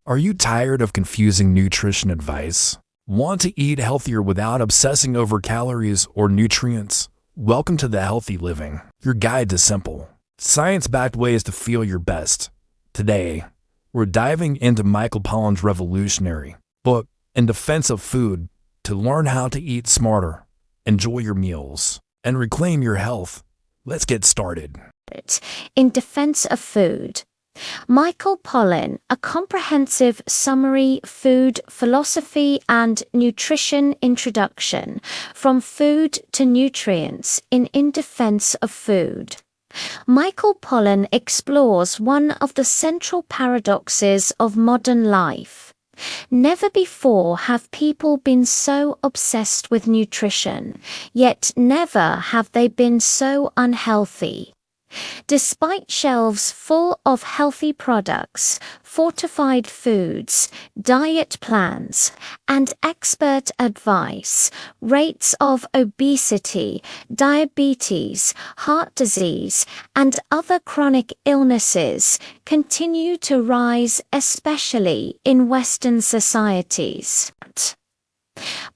Are you tired of confusing nutrition advice? Want to eat healthier without obsessing over calories or nutrients? Welcome to The Healthy Living, your guide to simple, science-backed ways to feel your best. Today, we're diving into Michael Pollan's revolutionary book, In Defense of Food, to learn how to eat smarter, enjoy your meals, and reclaim your health. Let's get started. In Defense of Food. Michael Pollan, a comprehensive summary food philosophy and nutrition introduction from food to nutrients in Defense of Food. Michael Pollan explores one of the central paradoxes of modern life. Never before have people been so obsessed with nutrition, yet never have they been so unhealthy. Despite shelves full of healthy products, fortified foods, diet plans, and expert advice, rates of obesity, diabetes, heart disease, and other chronic illnesses continue to rise, especially in Western societies.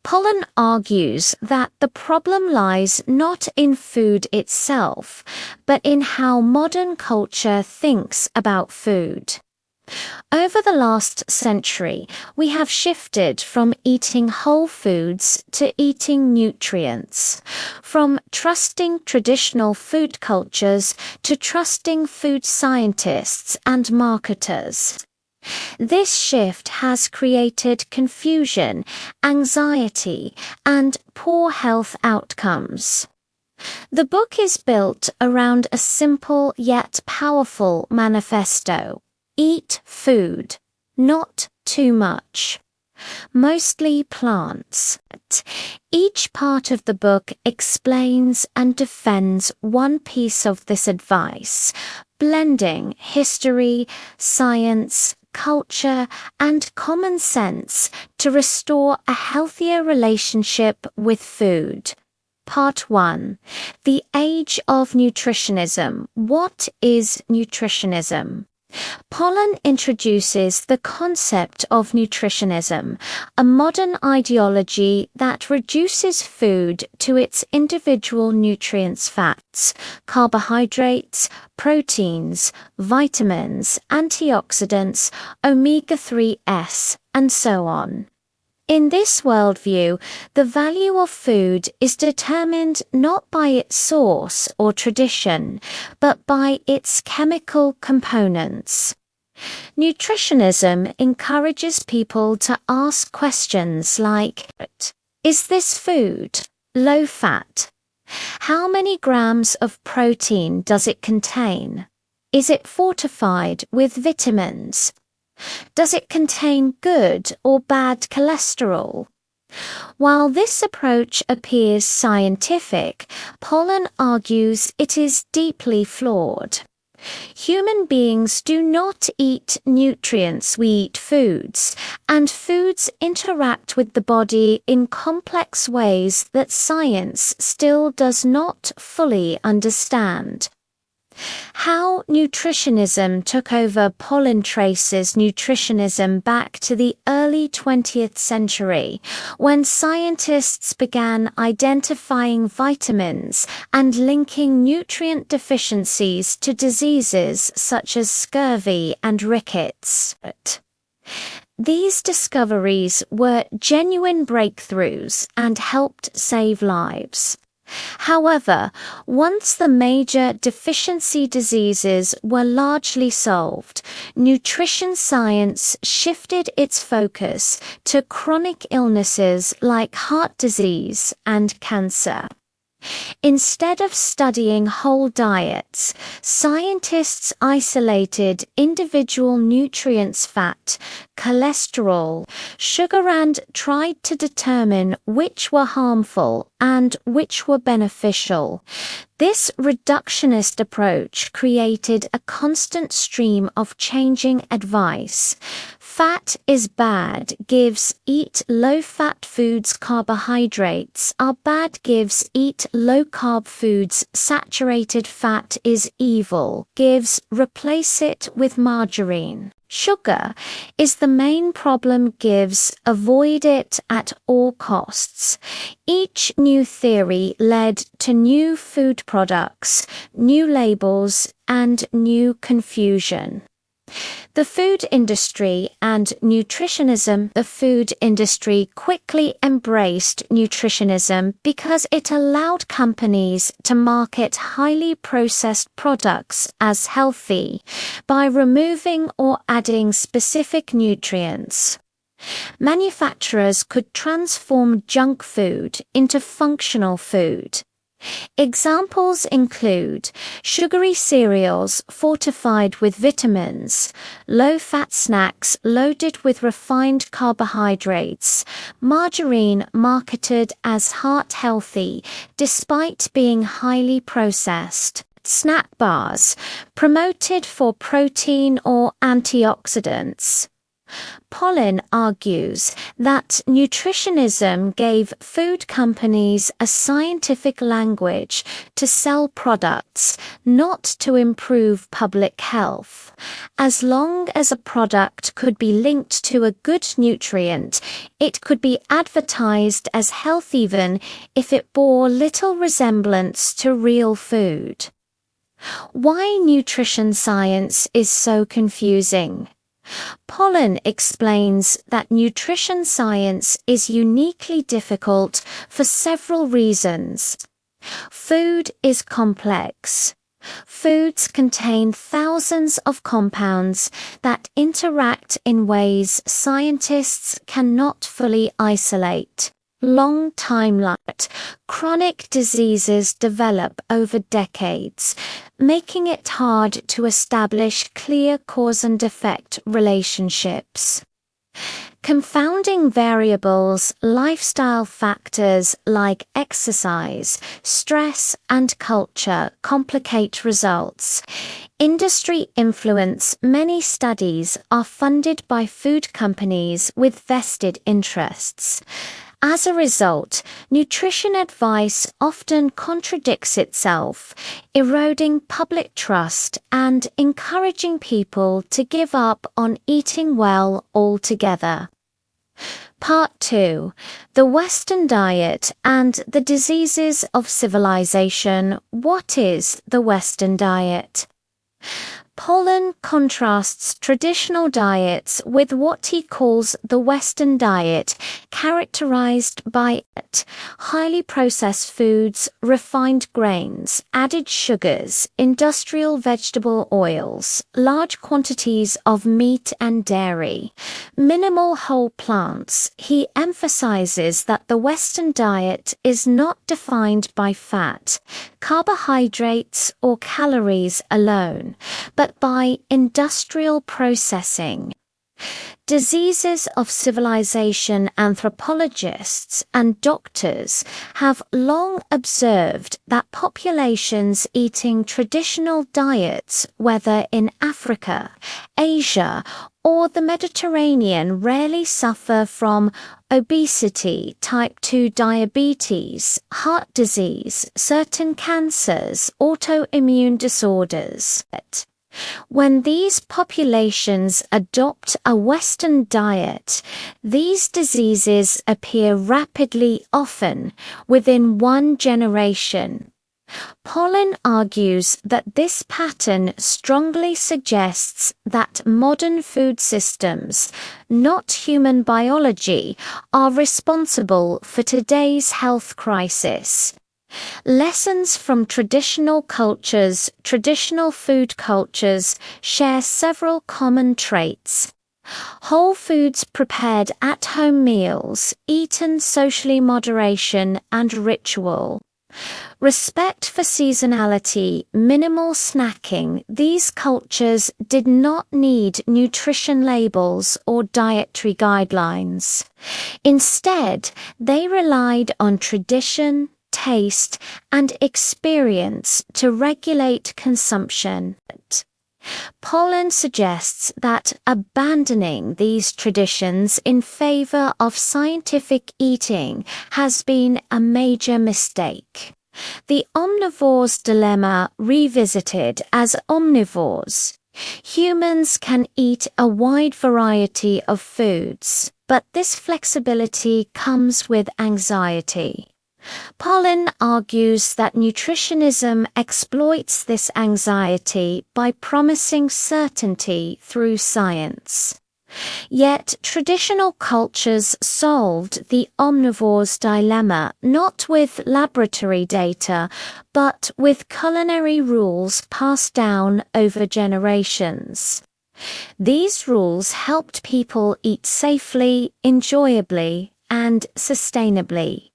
Pollan argues that the problem lies not in food itself, but in how modern culture thinks about food. Over the last century, we have shifted from eating whole foods to eating nutrients, from trusting traditional food cultures to trusting food scientists and marketers. This shift has created confusion, anxiety, and poor health outcomes. The book is built around a simple yet powerful manifesto: eat food, not too much. Mostly plants. Each part of the book explains and defends one piece of this advice, blending history, science, culture, and common sense to restore a healthier relationship with food. Part 1. The Age of Nutritionism. What is nutritionism? Pollan introduces the concept of nutritionism, a modern ideology that reduces food to its individual nutrients: fats, carbohydrates, proteins, vitamins, antioxidants, omega-3s, and so on. In this worldview, the value of food is determined not by its source or tradition, but by its chemical components. Nutritionism encourages people to ask questions like, is this food low fat? How many grams of protein does it contain? Is it fortified with vitamins? Does it contain good or bad cholesterol? While this approach appears scientific, Pollan argues it is deeply flawed. Human beings do not eat nutrients, we eat foods, and foods interact with the body in complex ways that science still does not fully understand. How nutritionism took over. Pollan traces nutritionism back to the early 20th century, when scientists began identifying vitamins and linking nutrient deficiencies to diseases such as scurvy and rickets. These discoveries were genuine breakthroughs and helped save lives. However, once the major deficiency diseases were largely solved, nutrition science shifted its focus to chronic illnesses like heart disease and cancer. Instead of studying whole diets, scientists isolated individual nutrients: fat, cholesterol, sugar, and tried to determine which were harmful and which were beneficial. This reductionist approach created a constant stream of changing advice. Fat is bad gives eat low-fat foods. Carbohydrates are bad gives eat low-carb foods. Saturated fat is evil gives replace it with margarine. Sugar is the main problem gives avoid it at all costs. Each new theory led to new food products, new labels, and new confusion. The food industry and nutritionism. The food industry quickly embraced nutritionism because it allowed companies to market highly processed products as healthy by removing or adding specific nutrients. Manufacturers could transform junk food into functional food. Examples include sugary cereals fortified with vitamins, low-fat snacks loaded with refined carbohydrates, margarine marketed as heart-healthy despite being highly processed, snack bars promoted for protein or antioxidants. Pollan argues that nutritionism gave food companies a scientific language to sell products, not to improve public health. As long as a product could be linked to a good nutrient, it could be advertised as health even if it bore little resemblance to real food. Why nutrition science is so confusing? Pollan explains that nutrition science is uniquely difficult for several reasons. Food is complex. Foods contain thousands of compounds that interact in ways scientists cannot fully isolate. Long timeline. Chronic diseases develop over decades, making it hard to establish clear cause and effect relationships. Confounding variables, lifestyle factors like exercise, stress, and culture complicate results. Industry influence. Many studies are funded by food companies with vested interests. As a result, nutrition advice often contradicts itself, eroding public trust and encouraging people to give up on eating well altogether. Part 2. The Western Diet and the Diseases of Civilization. What is the Western diet? Pollan contrasts traditional diets with what he calls the Western diet, characterized by highly processed foods, refined grains, added sugars, industrial vegetable oils, large quantities of meat and dairy, minimal whole plants. He emphasizes that the Western diet is not defined by fat, carbohydrates, or calories alone, but by industrial processing. Diseases of civilization. Anthropologists and doctors have long observed that populations eating traditional diets, whether in Africa, Asia, or the Mediterranean, rarely suffer from obesity, type 2 diabetes, heart disease, certain cancers, autoimmune disorders. When these populations adopt a Western diet, these diseases appear rapidly, often within one generation. Pollan argues that this pattern strongly suggests that modern food systems, not human biology, are responsible for today's health crisis. Lessons from traditional cultures. Traditional food cultures share several common traits. Whole foods prepared at home, meals eaten socially, moderation and ritual. Respect for seasonality, minimal snacking. These cultures did not need nutrition labels or dietary guidelines. Instead, they relied on tradition, taste, and experience to regulate consumption. Pollan suggests that abandoning these traditions in favor of scientific eating has been a major mistake. The omnivore's dilemma revisited as omnivores. Humans can eat a wide variety of foods, but this flexibility comes with anxiety. Pollan argues that nutritionism exploits this anxiety by promising certainty through science. Yet traditional cultures solved the omnivore's dilemma not with laboratory data, but with culinary rules passed down over generations. These rules helped people eat safely, enjoyably, and sustainably.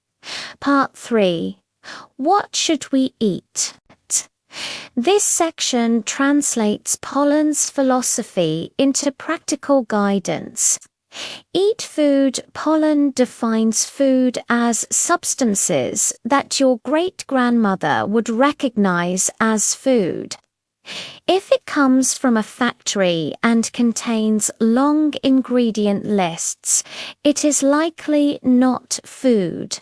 Part 3. What should we eat? This section translates Pollan's philosophy into practical guidance. Eat food. Pollan defines food as substances that your great-grandmother would recognize as food. If it comes from a factory and contains long ingredient lists, it is likely not food.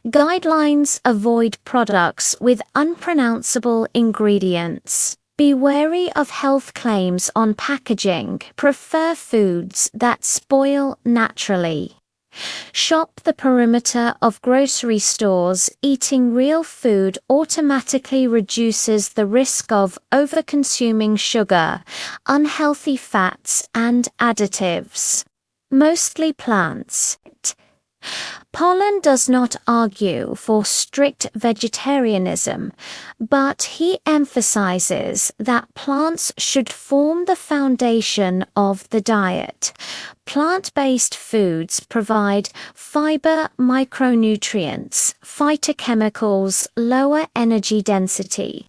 Guidelines avoid products with unpronounceable ingredients. Be wary of health claims on packaging. Prefer foods that spoil naturally. Shop the perimeter of grocery stores. Eating real food automatically reduces the risk of overconsuming sugar, unhealthy fats, and additives. Mostly plants. Pollan does not argue for strict vegetarianism, but he emphasizes that plants should form the foundation of the diet. Plant-based foods provide fiber, micronutrients, phytochemicals, lower energy density.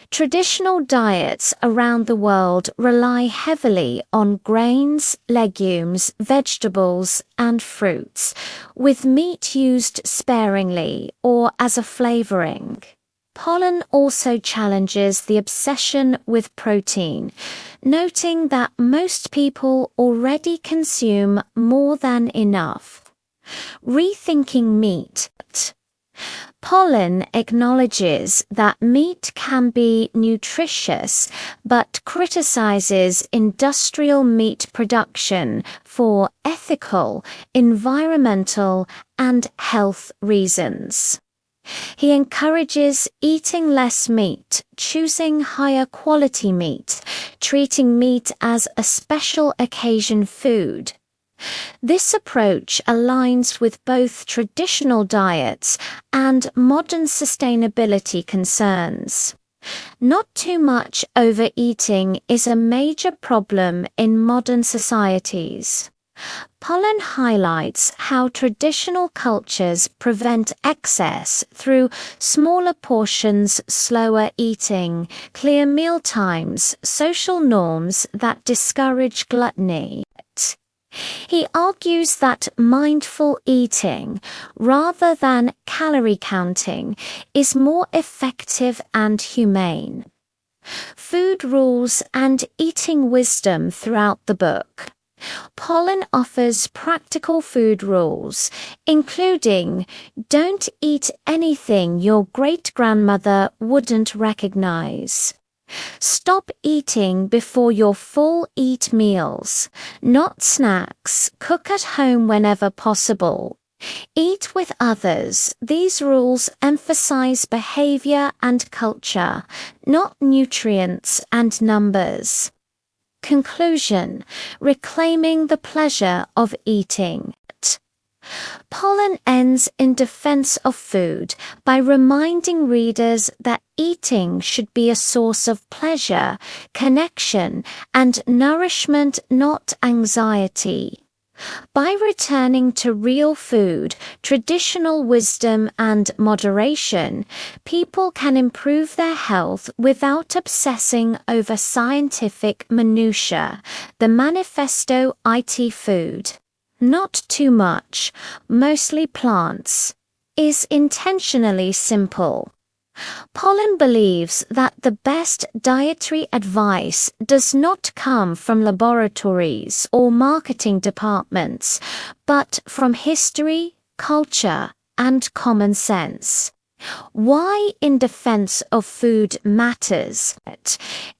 Traditional diets around the world rely heavily on grains, legumes, vegetables, and fruits, with meat used sparingly or as a flavoring. Pollan also challenges the obsession with protein, noting that most people already consume more than enough. Rethinking meat. Pollan acknowledges that meat can be nutritious, but criticizes industrial meat production for ethical, environmental, and health reasons. He encourages eating less meat, choosing higher quality meat, treating meat as a special occasion food. This approach aligns with both traditional diets and modern sustainability concerns. Not too much overeating is a major problem in modern societies. Pollan highlights how traditional cultures prevent excess through smaller portions, slower eating, clear meal times, social norms that discourage gluttony. He argues that mindful eating, rather than calorie counting, is more effective and humane. Food rules and eating wisdom throughout the book. Pollan offers practical food rules, including don't eat anything your great-grandmother wouldn't recognize. Stop eating before your full. Eat meals, not snacks. Cook at home whenever possible. Eat with others. These rules emphasize behavior and culture, not nutrients and numbers. Conclusion: reclaiming the pleasure of eating. Pollan ends in defense of food by reminding readers that eating should be a source of pleasure, connection, and nourishment, not anxiety. By returning to real food, traditional wisdom, and moderation, people can improve their health without obsessing over scientific minutiae. The Manifesto IT Food. Not too much, mostly plants, is intentionally simple. Pollan believes that the best dietary advice does not come from laboratories or marketing departments, but from history, culture, and common sense. Why In Defense of Food matters.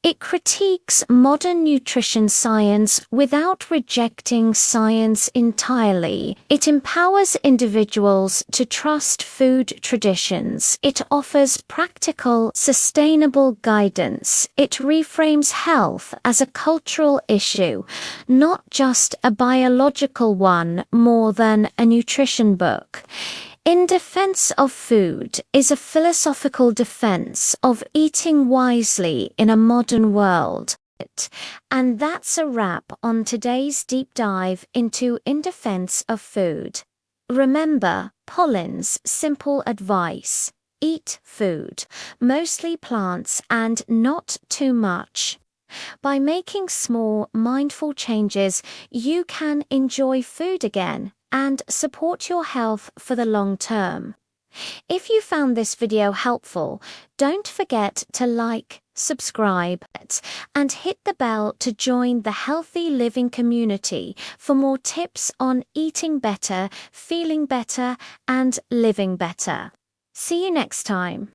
It critiques modern nutrition science without rejecting science entirely. It empowers individuals to trust food traditions. It offers practical, sustainable guidance. It reframes health as a cultural issue, not just a biological one more than a nutrition book. In Defense of Food is a philosophical defense of eating wisely in a modern world. And that's a wrap on today's deep dive into In Defense of Food. Remember Pollan's simple advice: eat food, mostly plants and not too much. By making small, mindful changes, you can enjoy food again and support your health for the long term. If you found this video helpful, don't forget to like, subscribe, and hit the bell to join the healthy living community for more tips on eating better, feeling better, and living better. See you next time.